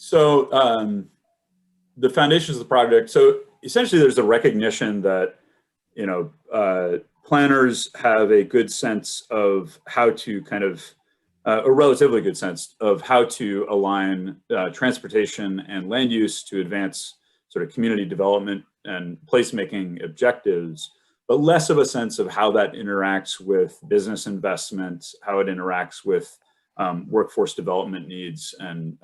So the foundations of the project. So essentially, there's a recognition that planners have a good sense of how to kind of a relatively good sense of how to align transportation and land use to advance sort of community development and placemaking objectives, but less of a sense of how that interacts with business investment, how it interacts with workforce development needs, and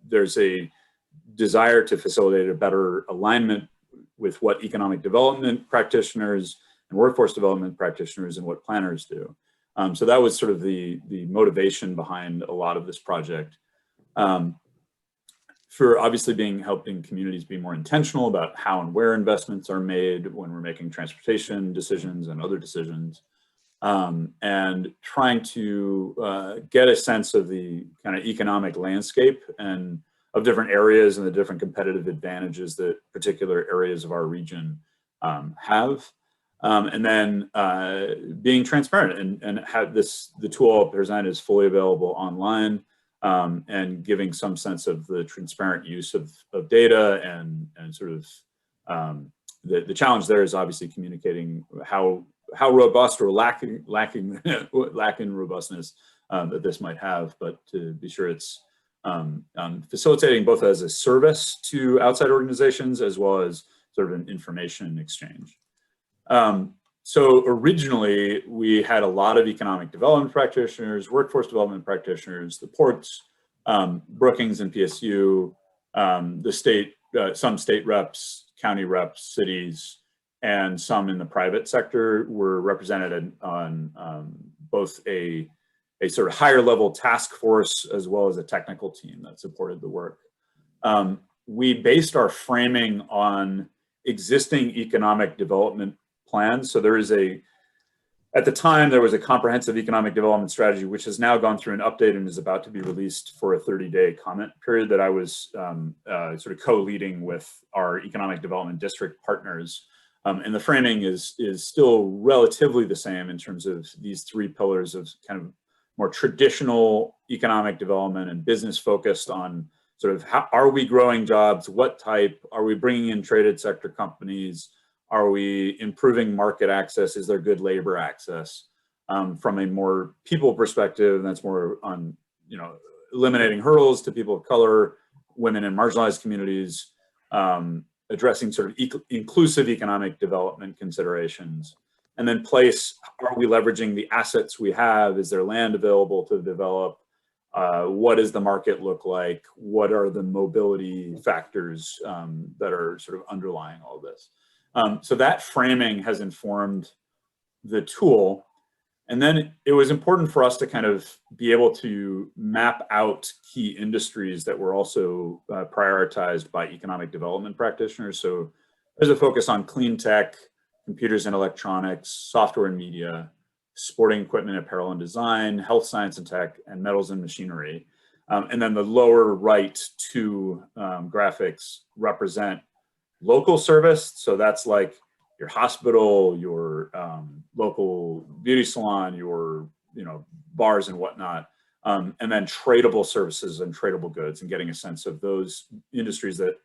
there's a desire to facilitate a better alignment with what economic development practitioners and workforce development practitioners and what planners do. So that was sort of the motivation behind a lot of this project. For obviously helping communities be more intentional about how and where investments are made when we're making transportation decisions and other decisions, and trying to get a sense of the kind of economic landscape and of different areas and the different competitive advantages that particular areas of our region have. And then being transparent and have the tool I'll present is fully available online, and giving some sense of the transparent use of data and sort of the challenge there is obviously communicating how robust or lacking robustness that this might have, but to be sure it's facilitating both as a service to outside organizations as well as sort of an information exchange. So originally, we had a lot of economic development practitioners, workforce development practitioners, the ports, Brookings and PSU, the state, some state reps, county reps, cities, and some in the private sector were represented on both a sort of higher level task force as well as a technical team that supported the work. We based our framing on existing economic development plans. So at the time, there was a comprehensive economic development strategy, which has now gone through an update and is about to be released for a 30-day comment period that I was sort of co-leading with our economic development district partners. And the framing is still relatively the same in terms of these three pillars of kind of more traditional economic development and business focused on sort of how are we growing jobs, what type, are we bringing in traded sector companies, are we improving market access, is there good labor access? From a more people perspective, that's more on eliminating hurdles to people of color, women and marginalized communities, addressing sort of inclusive economic development considerations. And then place, are we leveraging the assets we have? Is there land available to develop? What does the market look like? What are the mobility factors that are sort of underlying all of this? So that framing has informed the tool. And then it was important for us to kind of be able to map out key industries that were also prioritized by economic development practitioners. So there's a focus on clean tech, computers and electronics, software and media, sporting equipment, apparel and design, health science and tech, and metals and machinery. And then the lower right two graphics represent local service. So that's like your hospital, your local beauty salon, your bars and whatnot, and then tradable services and tradable goods, and getting a sense of those industries that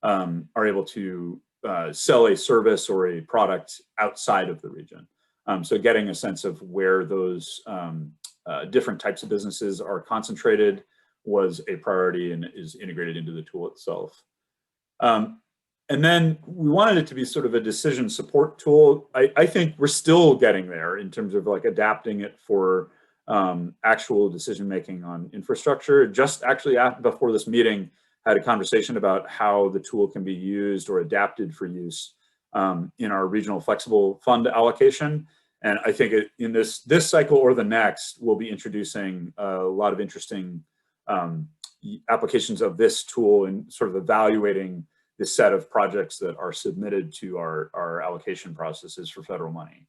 are able to sell a service or a product outside of the region. So getting a sense of where those different types of businesses are concentrated was a priority and is integrated into the tool itself. And then we wanted it to be sort of a decision support tool. I think we're still getting there in terms of like adapting it for actual decision making on infrastructure. Just actually before this meeting, had a conversation about how the tool can be used or adapted for use in our regional flexible fund allocation. And I think in this cycle or the next, we'll be introducing a lot of interesting applications of this tool and sort of evaluating the set of projects that are submitted to our allocation processes for federal money.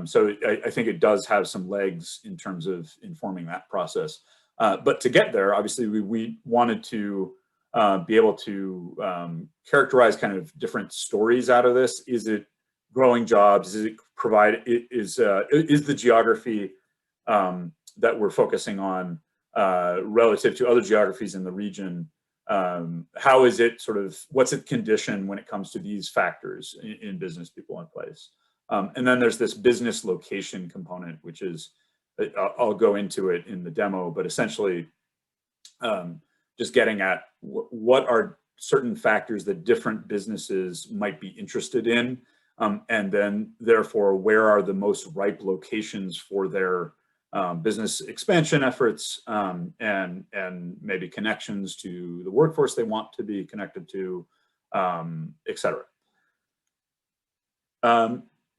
So I think it does have some legs in terms of informing that process. But to get there, obviously, we wanted to be able to characterize kind of different stories out of this. Is it growing jobs? Is it is the geography that we're focusing on relative to other geographies in the region. How is it sort of, what's its condition when it comes to these factors in business people in place? And then there's this business location component, which is, I'll go into it in the demo, but essentially just getting at what are certain factors that different businesses might be interested in, and then therefore where are the most ripe locations for their business expansion efforts, and maybe connections to the workforce they want to be connected to, et cetera.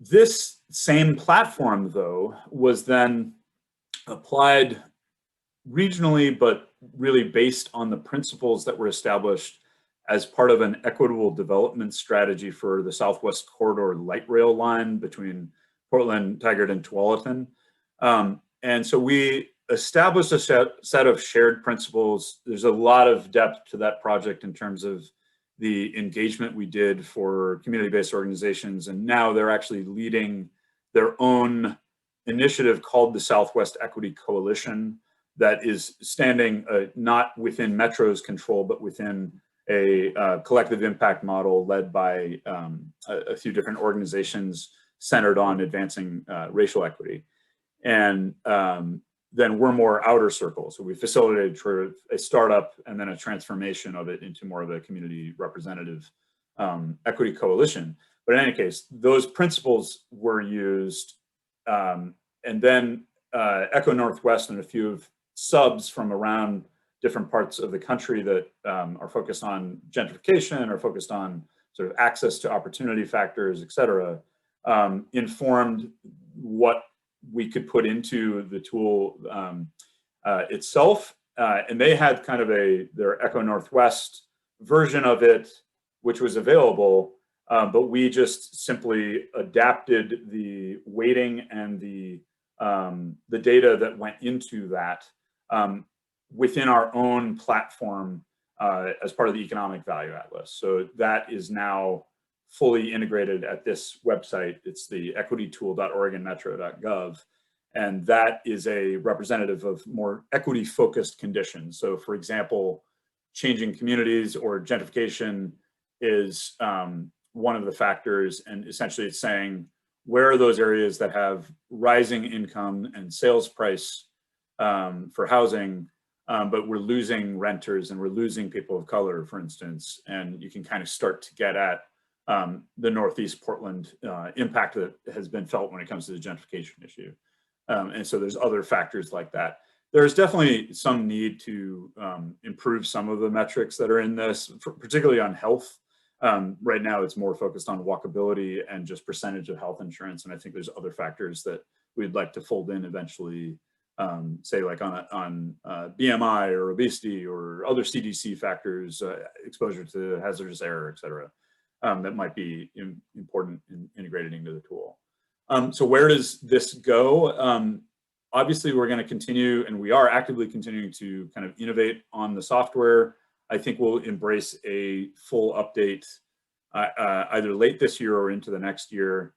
This same platform, though, was then applied regionally, but really based on the principles that were established as part of an equitable development strategy for the Southwest Corridor light rail line between Portland, Tigard, and Tualatin. And so we established a set of shared principles. There's a lot of depth to that project in terms of the engagement we did for community-based organizations, and now they're actually leading their own initiative called the Southwest Equity Coalition that is standing not within Metro's control, but within a collective impact model led by a few different organizations centered on advancing racial equity. And then we're more outer circle. So we facilitated sort of a startup and then a transformation of it into more of a community representative equity coalition. But in any case, those principles were used, and then Echo Northwest and a few of subs from around different parts of the country that are focused on gentrification or focused on sort of access to opportunity factors, et cetera, informed what we could put into the tool itself. And they had kind of their Echo Northwest version of it, which was available, but we just simply adapted the weighting and the data that went into that within our own platform as part of the Economic Value Atlas. So that is now fully integrated at this website. It's the equitytool.oregonmetro.gov. And that is a representative of more equity-focused conditions. So for example, changing communities or gentrification is one of the factors. And essentially it's saying, where are those areas that have rising income and sales price for housing, but we're losing renters and we're losing people of color, for instance, and you can kind of start to get at the Northeast Portland impact that has been felt when it comes to the gentrification issue. And so there's other factors like that. There's definitely some need to improve some of the metrics that are in this, particularly on health. Right now, it's more focused on walkability and just percentage of health insurance. And I think there's other factors that we'd like to fold in eventually, say like on BMI or obesity or other CDC factors, exposure to hazardous air, et cetera, that might be important and integrated into the tool. So where does this go? Obviously, we're going to continue, and we are actively continuing to kind of innovate on the software. I think we'll embrace a full update either late this year or into the next year.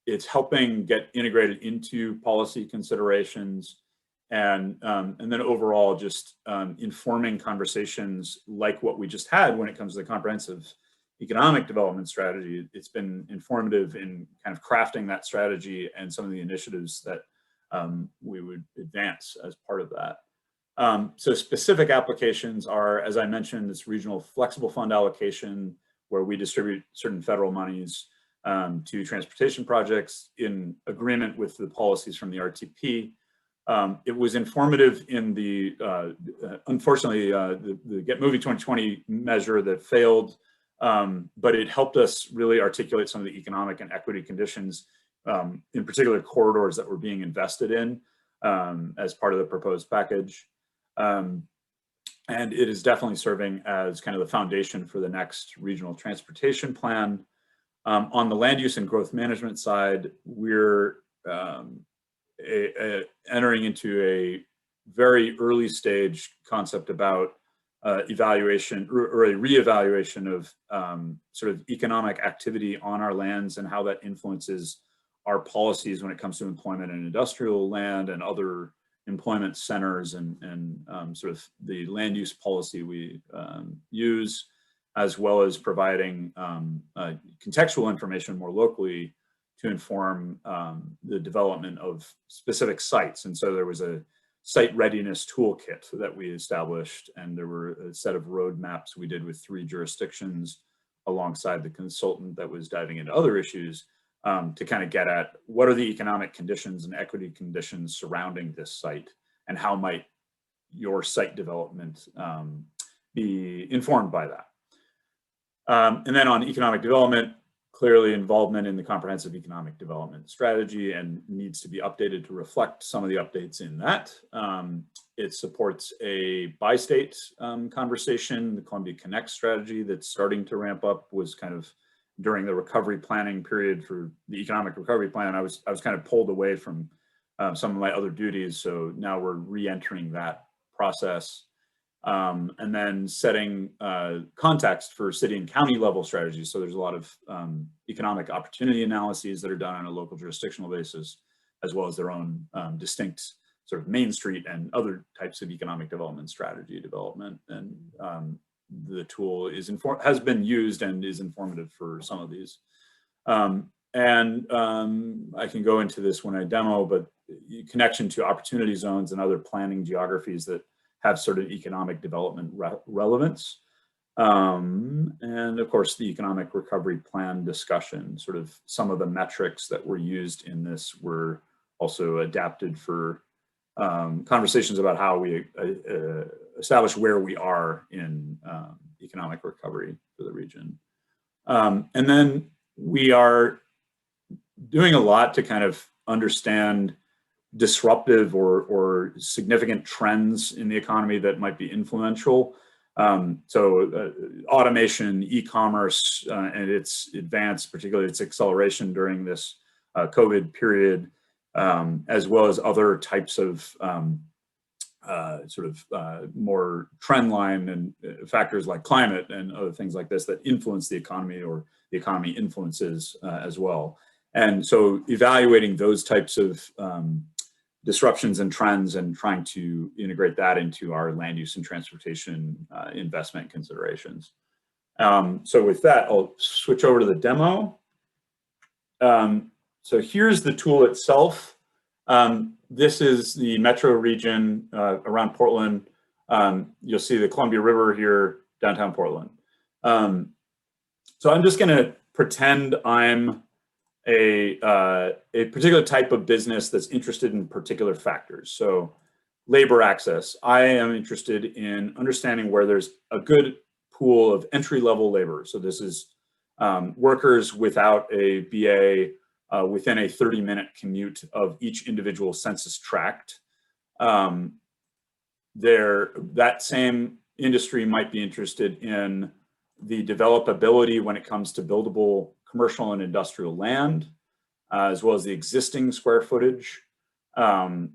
It's helping get integrated into policy considerations, and then overall just informing conversations like what we just had when it comes to the comprehensive economic development strategy. It's been informative in kind of crafting that strategy and some of the initiatives that we would advance as part of that. So specific applications are, as I mentioned, this regional flexible fund allocation where we distribute certain federal monies to transportation projects in agreement with the policies from the RTP. It was informative in the, unfortunately, the Get Moving 2020 measure that failed, but it helped us really articulate some of the economic and equity conditions, in particular corridors that were being invested in as part of the proposed package. And it is definitely serving as kind of the foundation for the next regional transportation plan. On the land use and growth management side, we're entering into a very early stage concept about evaluation or a reevaluation of sort of economic activity on our lands and how that influences our policies when it comes to employment and industrial land and other employment centers and sort of the land use policy we use, as well as providing contextual information more locally to inform the development of specific sites. And so there was a site readiness toolkit that we established, and there were a set of roadmaps we did with 3 jurisdictions alongside the consultant that was diving into other issues to kind of get at what are the economic conditions and equity conditions surrounding this site, and how might your site development be informed by that. And then on economic development, clearly involvement in the comprehensive economic development strategy and needs to be updated to reflect some of the updates in that. It supports a bi-state conversation. The Columbia Connect strategy that's starting to ramp up was kind of during the recovery planning period for the economic recovery plan. I was kind of pulled away from some of my other duties. So now we're re-entering that process. And then setting context for city and county level strategies. So there's a lot of economic opportunity analyses that are done on a local jurisdictional basis, as well as their own distinct sort of Main Street and other types of economic development strategy development. And the tool has been used and is informative for some of these. I can go into this when I demo, but connection to opportunity zones and other planning geographies that have sort of economic development relevance. And of course, the economic recovery plan discussion, sort of some of the metrics that were used in this were also adapted for conversations about how we establish where we are in economic recovery for the region. And then we are doing a lot to kind of understand disruptive or significant trends in the economy that might be influential. Automation, e-commerce, and its advance, particularly its acceleration during this COVID period, as well as other types of more trend line and factors like climate and other things like this that influence the economy, or the economy influences as well. And so evaluating those types of disruptions and trends and trying to integrate that into our land use and transportation investment considerations. So with that, I'll switch over to the demo. So here's the tool itself. This is the metro region around Portland. You'll see the Columbia River here, downtown Portland. So I'm just gonna pretend I'm a particular type of business that's interested in particular factors. So labor access, I am interested in understanding where there's a good pool of entry-level labor. So this is workers without a BA within a 30-minute commute of each individual census tract. That same industry might be interested in the developability when it comes to buildable commercial and industrial land, as well as the existing square footage. So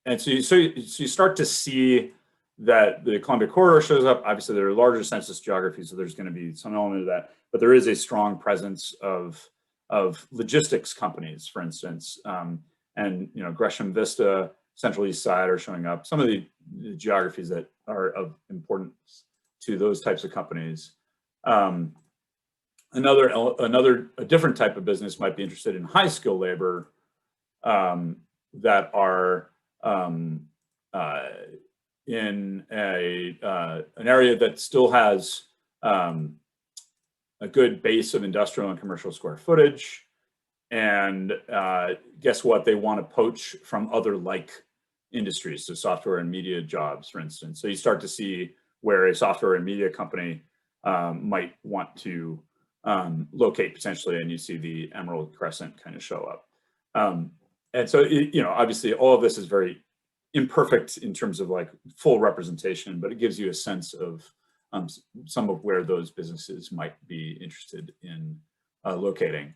you start to see that the Columbia Corridor shows up. Obviously, there are larger census geographies, so there's going to be some element of that. But there is a strong presence of logistics companies, for instance, and Gresham Vista, Central East Side are showing up. Some of the geographies that are of importance to those types of companies. A different type of business might be interested in high skill labor that are in an area that still has a good base of industrial and commercial square footage. And guess what? They want to poach from other like industries, so software and media jobs, for instance. So you start to see where a software and media company might want to locate potentially, and you see the Emerald Crescent kind of show up. And so, obviously all of this is very imperfect in terms of like full representation, but it gives you a sense of some of where those businesses might be interested in locating.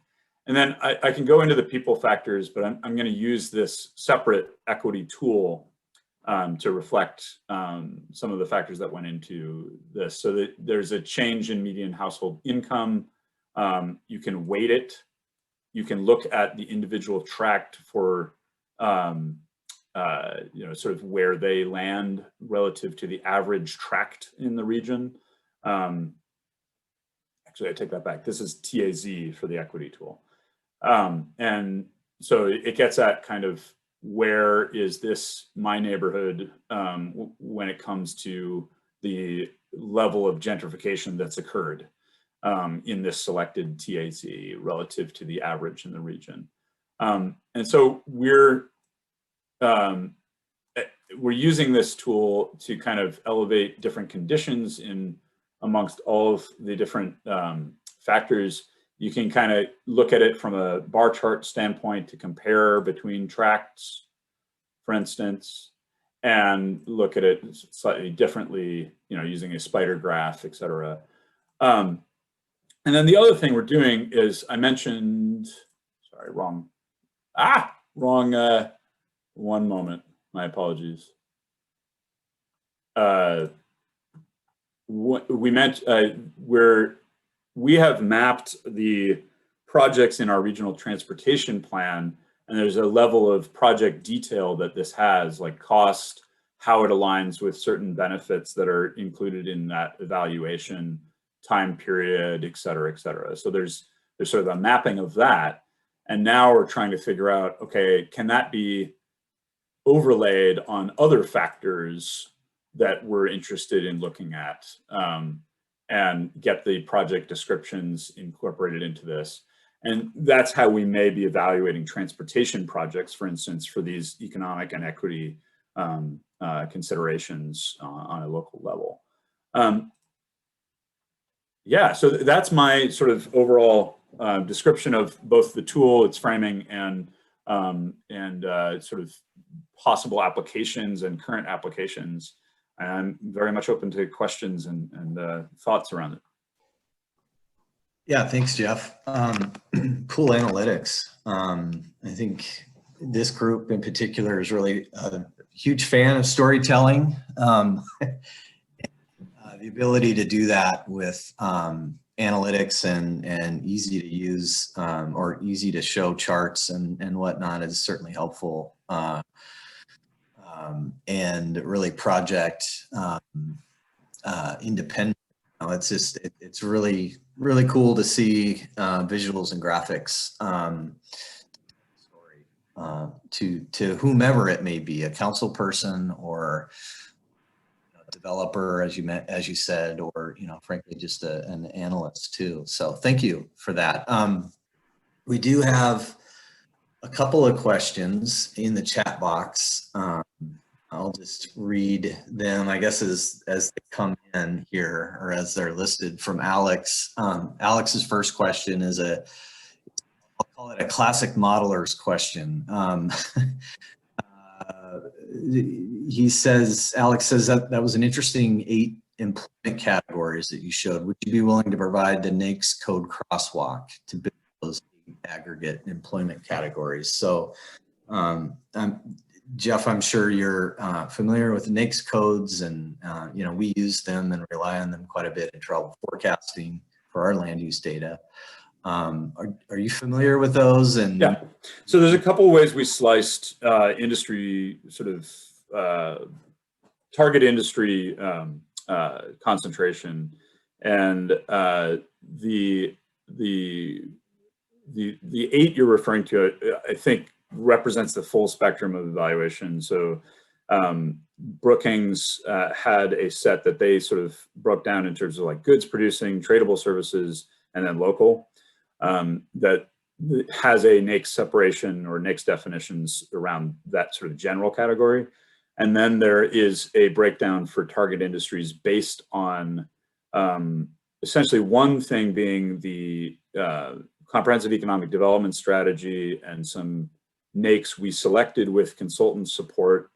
And then I can go into the people factors, but I'm going to use this separate equity tool to reflect some of the factors that went into this. So that there's a change in median household income. You can weight it. You can look at the individual tract for you know, sort of where they land relative to the average tract in the region. Actually, I take that back. This is TAZ for the equity tool. And so it gets at kind of where is this my neighborhood when it comes to the level of gentrification that's occurred in this selected TAZ relative to the average in the region. And so we're using this tool to kind of elevate different conditions in amongst all of the different factors. You can kind of look at it from a bar chart standpoint to compare between tracts, for instance, and look at it slightly differently, you know, using a spider graph, et cetera. And then the other thing we're doing is, I mentioned, sorry, wrong, one moment, my apologies. We meant, we have mapped the projects in our regional transportation plan, and there's a level of project detail that this has, like cost, how it aligns with certain benefits that are included in that evaluation, time period, et cetera, et cetera. So there's sort of a mapping of that. And now we're trying to figure out, okay, can that be overlaid on other factors that we're interested in looking at, and get the project descriptions incorporated into this. And that's how we may be evaluating transportation projects, for instance, for these economic and equity considerations on a local level. Yeah, so that's my sort of overall description of both the tool, its framing, and sort of possible applications and current applications. And I'm very much open to questions and thoughts around it. Yeah, thanks, Jeff. Cool analytics. I think this group in particular is really a huge fan of storytelling. The ability to do that with analytics and easy to use or easy to show charts and whatnot is certainly helpful. And really project independent. It's just, it's really cool to see visuals and graphics to whomever it may be, a council person or a developer, as you said, or, you know, frankly, just an analyst too. So thank you for that. We do have a couple of questions in the chat box. I'll just read them, I guess, as they come in here, or as they're listed, from Alex. Alex's first question is I'll call it a classic modeler's question. Alex says that was an interesting 8 employment categories that you showed. Would you be willing to provide the NAICS code crosswalk to build those aggregate employment categories? So, Jeff, I'm sure you're familiar with the NAICS codes, and you know, we use them and rely on them quite a bit in travel forecasting for our land use data. Are you familiar with those? And yeah, so there's a couple of ways we sliced industry sort of target industry concentration, and the 8 you're referring to, I think, represents the full spectrum of evaluation. So Brookings had a set that they sort of broke down in terms of like goods producing, tradable services, and then local, that has a NAICS separation or NAICS definitions around that sort of general category. And then there is a breakdown for target industries based on essentially one thing being the comprehensive economic development strategy and some NAICS we selected with consultant support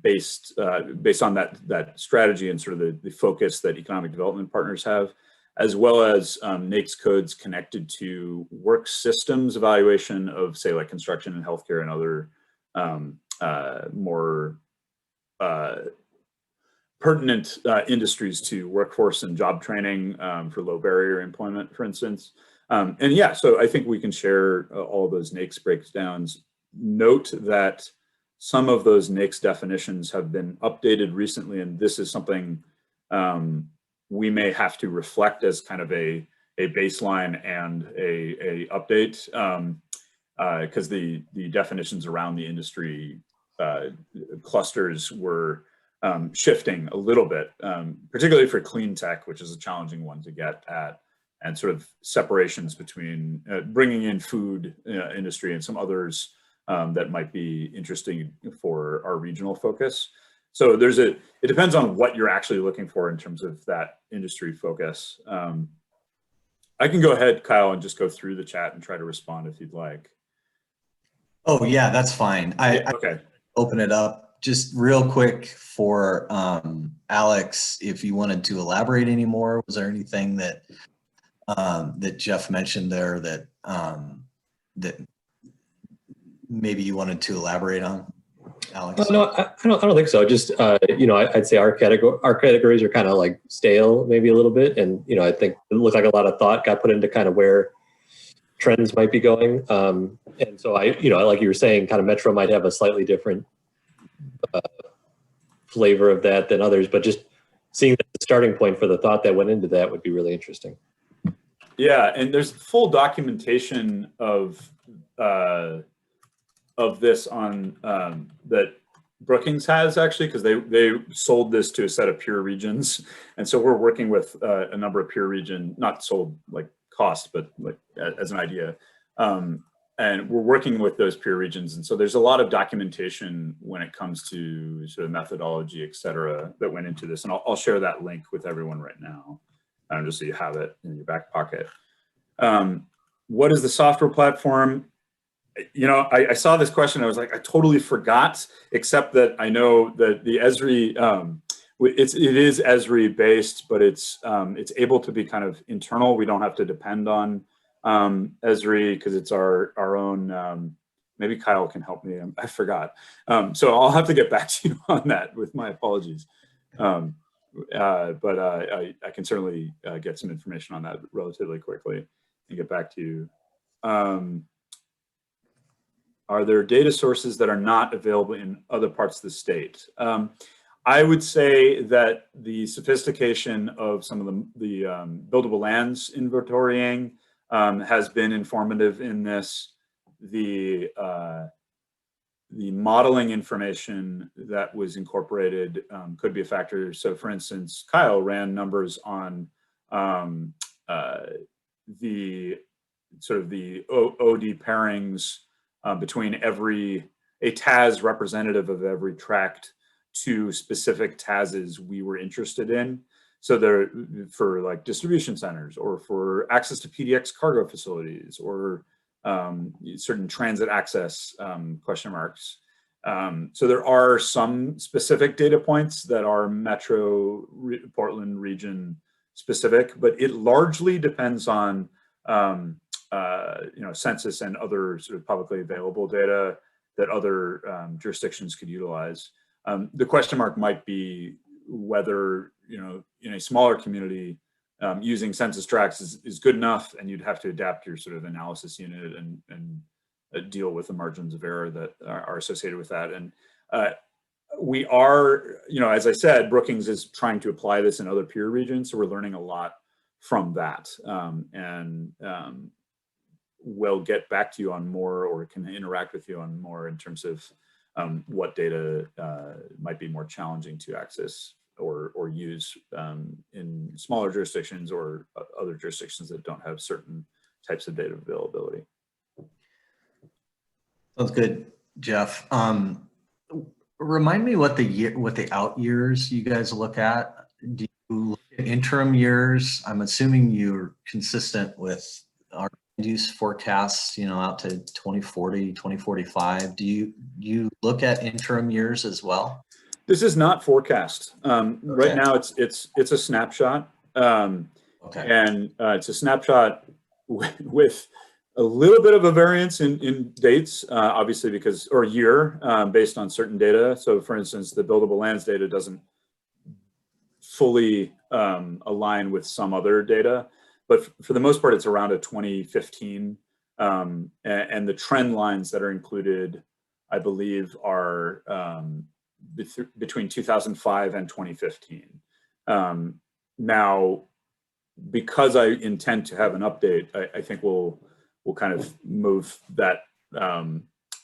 based on that strategy and sort of the focus that economic development partners have, as well as NAICS codes connected to work systems evaluation of, say, like construction and healthcare and other more pertinent industries to workforce and job training for low barrier employment, for instance. And yeah, so I think we can share all of those NAICS breakdowns note that some of those NAICS definitions have been updated recently, and this is something we may have to reflect as kind of a baseline and a update, because the definitions around the industry clusters were shifting a little bit, particularly for clean tech, which is a challenging one to get at, and sort of separations between bringing in food industry and some others that might be interesting for our regional focus. So it depends on what you're actually looking for in terms of that industry focus. I can go ahead, Kyle, and just go through the chat and try to respond if you'd like. Oh yeah, that's fine. Okay. Open it up just real quick for Alex, if you wanted to elaborate any more. Was there anything that that Jeff mentioned there that that maybe you wanted to elaborate on, Alex? No, I don't think so. Just you know, I'd say our categories are kind of like stale, maybe a little bit, and you know, I think it looked like a lot of thought got put into kind of where trends might be going. And so you know, like you were saying, kind of Metro might have a slightly different flavor of that than others, but just seeing the starting point for the thought that went into that would be really interesting. Yeah, and there's full documentation of this on that Brookings has, actually, because they sold this to a set of peer regions, and so we're working with a number of peer region, not sold like cost, but like as an idea, and we're working with those peer regions, and so there's a lot of documentation when it comes to sort of methodology, et cetera, that went into this, and I'll share that link with everyone right now, just so you have it in your back pocket. What is the software platform? You know, I saw this question. I was like, I totally forgot, except that I know that the Esri, it is Esri based, but it's able to be kind of internal. We don't have to depend on Esri because it's our own. Maybe Kyle can help me. I forgot. So I'll have to get back to you on that, with my apologies. But I can certainly get some information on that relatively quickly and get back to you. Are there data sources that are not available in other parts of the state? I would say that the sophistication of some of the buildable lands inventorying has been informative in this. The modeling information that was incorporated could be a factor. So for instance, Kyle ran numbers on the sort of the OD pairings between a TAS representative of every tract to specific TASs we were interested in. So they're for like distribution centers, or for access to PDX cargo facilities, or certain transit access question marks. So there are some specific data points that are Metro Portland region specific, but it largely depends on you know, census and other sort of publicly available data that other jurisdictions could utilize. The question mark might be whether, you know, in a smaller community, using census tracts is good enough, and you'd have to adapt your sort of analysis unit and deal with the margins of error that are associated with that. And we are, you know, as I said, Brookings is trying to apply this in other peer regions, so we're learning a lot from that. We'll get back to you on more, or can interact with you on more in terms of what data might be more challenging to access or use in smaller jurisdictions or other jurisdictions that don't have certain types of data availability. Sounds good, Jeff. Remind me what the out years you guys look at. Do you look at interim years? I'm assuming you're consistent with our use forecasts, you know, out to 2040, 2045. Do you look at interim years as well? This is not forecast. Okay. Right now, it's a snapshot, Okay. and it's a snapshot with a little bit of a variance in dates, obviously, because, or year, based on certain data. So, for instance, the buildable lands data doesn't fully align with some other data, but for the most part, it's around a 2015 and the trend lines that are included, I believe, are between 2005 and 2015. Now, because I intend to have an update, I think we'll kind of move that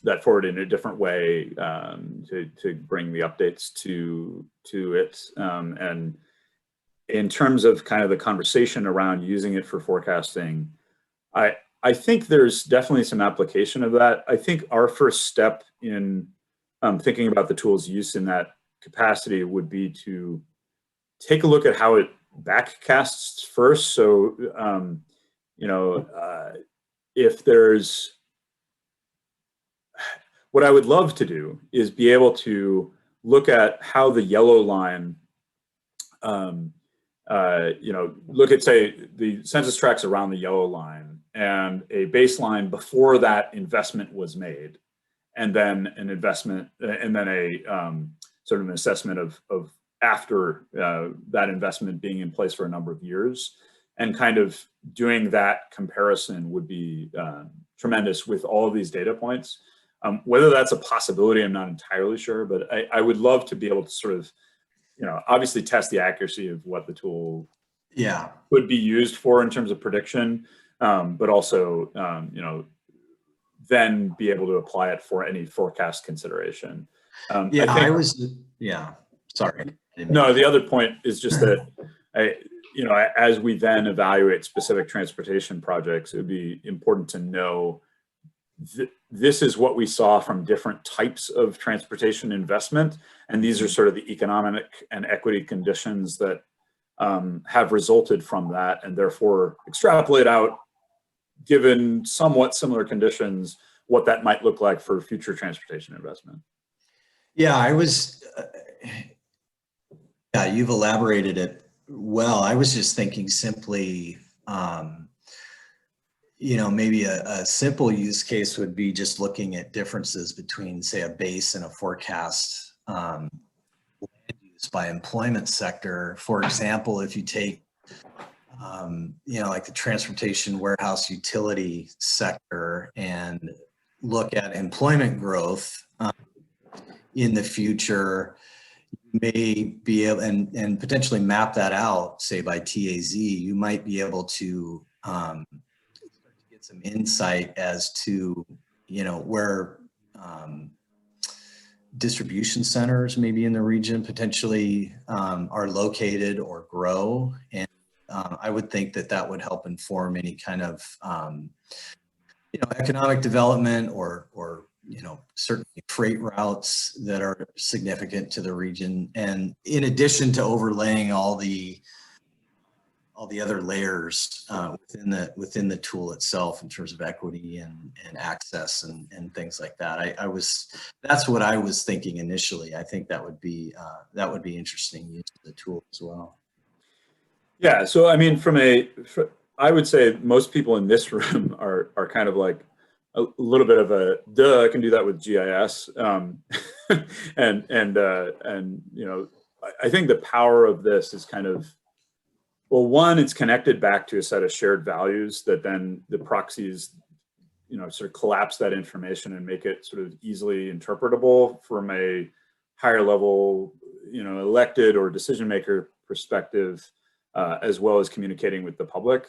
that forward in a different way to bring the updates to it. And in terms of kind of the conversation around using it for forecasting, I think there's definitely some application of that. I think our first step in thinking about the tool's use in that capacity would be to take a look at how it backcasts first. So, you know, if there's, what I would love to do is be able to look at how the yellow line, you know, look at, say, the census tracts around the yellow line and a baseline before that investment was made, and then an investment, and then a sort of an assessment of after that investment being in place for a number of years, and kind of doing that comparison would be tremendous with all of these data points. Whether that's a possibility, I'm not entirely sure, but I would love to be able to sort of, you know, obviously test the accuracy of what the tool would be used for in terms of prediction, but also, you know, then be able to apply it for any forecast consideration. Sorry. No, the other point is just that, you know, as we then evaluate specific transportation projects, it would be important to know this is what we saw from different types of transportation investment. And these are sort of the economic and equity conditions that have resulted from that, and therefore extrapolate out, given somewhat similar conditions, what that might look like for future transportation investment. Yeah, you've elaborated it well. I was just thinking simply, you know, maybe a simple use case would be just looking at differences between, say, a base and a forecast land use by employment sector. For example, if you take, you know, like the transportation, warehouse, utility sector, and look at employment growth in the future, you may be able, and potentially map that out, say by TAZ, you might be able to get some insight as to, you know, where distribution centers maybe in the region potentially are located or grow. And I would think that that would help inform any kind of, you know, economic development or, you know, certainly freight routes that are significant to the region. And in addition to overlaying all the other layers within the tool itself in terms of equity and access and things like that. That's what I was thinking initially. I think that would be interesting use of the tool as well. Yeah, so I mean, I would say most people in this room are kind of like a little bit of a duh. I can do that with GIS, and you know, I think the power of this is kind of, well, one, it's connected back to a set of shared values that then the proxies, you know, sort of collapse that information and make it sort of easily interpretable from a higher level, you know, elected or decision maker perspective, as well as communicating with the public.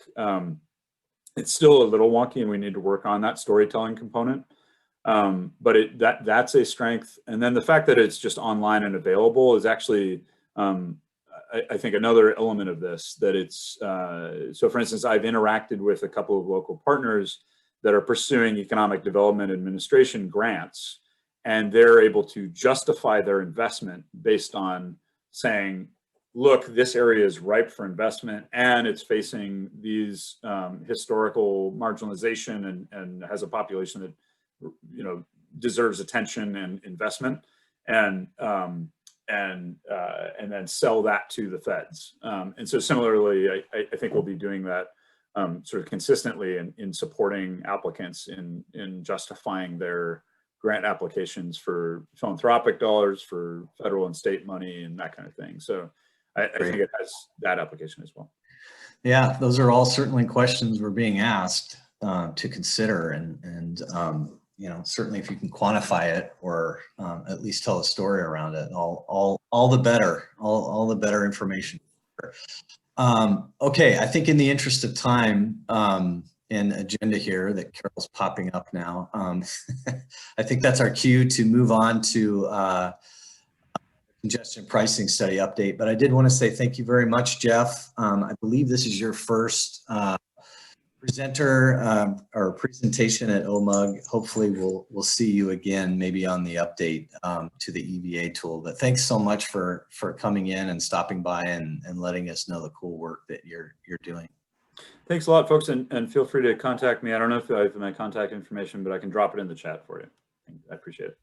It's still a little wonky, and we need to work on that storytelling component. But that's a strength. And then the fact that it's just online and available is actually, I think, another element of this, that it's, so for instance, I've interacted with a couple of local partners that are pursuing economic development administration grants, and they're able to justify their investment based on saying, look, this area is ripe for investment, and it's facing these historical marginalization and has a population that, you know, deserves attention and investment, and then sell that to the feds. And so similarly, I think we'll be doing that sort of consistently in supporting applicants in justifying their grant applications for philanthropic dollars, for federal and state money, and that kind of thing. So I think it has that application as well. Yeah, those are all certainly questions we're being asked. to consider, and you know, certainly if you can quantify it or at least tell a story around it, all the better, all the better information. Okay, I think in the interest of time and agenda here that Carol's popping up now, I think that's our cue to move on to congestion pricing study update. But I did want to say thank you very much, Jeff. I believe this is your first presenter or presentation at OMUG. Hopefully we'll see you again, maybe on the update to the EVA tool. But thanks so much for coming in and stopping by and letting us know the cool work that you're doing. Thanks a lot, folks, and feel free to contact me. I don't know if I have my contact information, but I can drop it in the chat for you. I appreciate it.